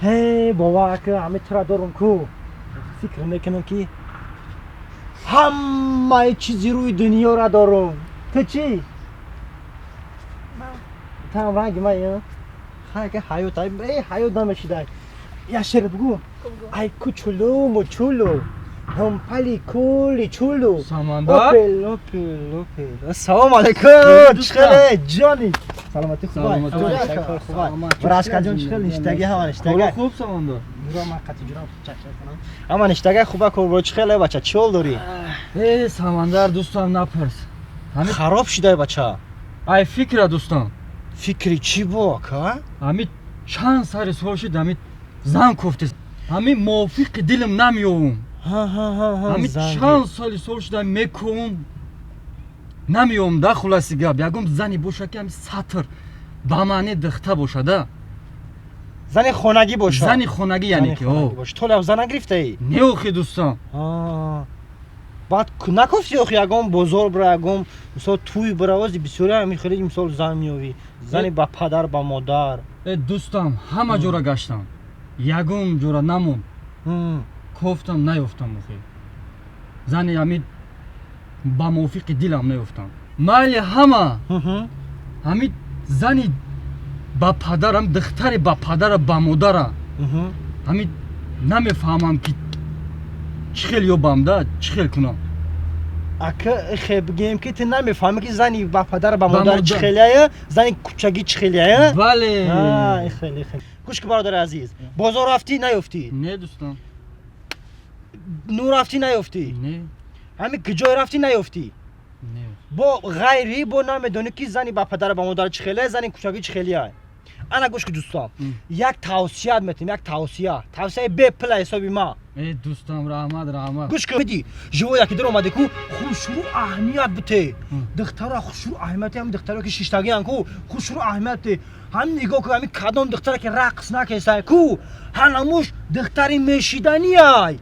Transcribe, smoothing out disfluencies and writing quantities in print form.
هی بابا که همه تو را دارم کو فکر میکنم که همه چیزی روی دنیا را دارم تو چی؟ تا رنگ من خیلی که حیات حیات نمیشیده یا شعر بگو ای کوچولو موچولو هم پلی کولی چولو ساماندار اوپل سلام علیکم چخله جانی سلامتی خوبه براشکا جان چخله نشتگی ها نشتگی خوب ساماندار برو من قطع جورم چک کنم اما نشتگی خوبه کو برو چخله بچه چول داری ای ساماندار دوستان نپرس خراب شده بچه ای فکر دوستان فکری چی با که همین چند سال سوال شد همین زن کوفته همین موافق دلم نمیوم همین چند سال سوال شد میکنم نمیوم ده خلاصی گپ یکم زنی باشه که همین سطر با معنی دخته باشه ده زنی خونگی باشه زنی خونگی یعنی که تو لب زن نگرفته ای نه اوخی دوستان بعد نگفتی اوخی یکم بزرگ برای یکم مثلا توی برای بسیاری همین خیلی مثال زن میوی زنی با پدر با مادر دوستان همه جورا گشتم یکم جورا نمون کوفتم نیفتم اوخی زنی همین با موافق دلم نیفتم مالی همه همین زنی با پدرم دختری با پدر با مادر همین نمیفهمم که چخیل یوبم ده چخیل کنم اگه خیلی بگیم که تو نمیفهمی که زنی با پدر با مادر چخیلیه زنی کوچگی چخیلیه بله خیلی گوش که برادر عزیز بازار رفتی نیفتی نه دوستان نور رفتی نیفتی نه همین کجای رفتی نیفتی نه با غیری با نمیدونی که زنی با پدر با مادر چخیلیه زنی کوچگی چخیلیه انا گوش که دوستان یک توصیه میتونم یک توصیه به پل حسابی ما ای دوستم رحمت گوش که میدی جو یکی در اومده کو خوشرو اهمیت بده دخترا خوشرو اهمیت هم دخترا که شیشتگی ان کو خوشرو اهمیت هم نگاه که همین کدام دخترا که رقص نکسه کو هنموش دختری میشیدنی ای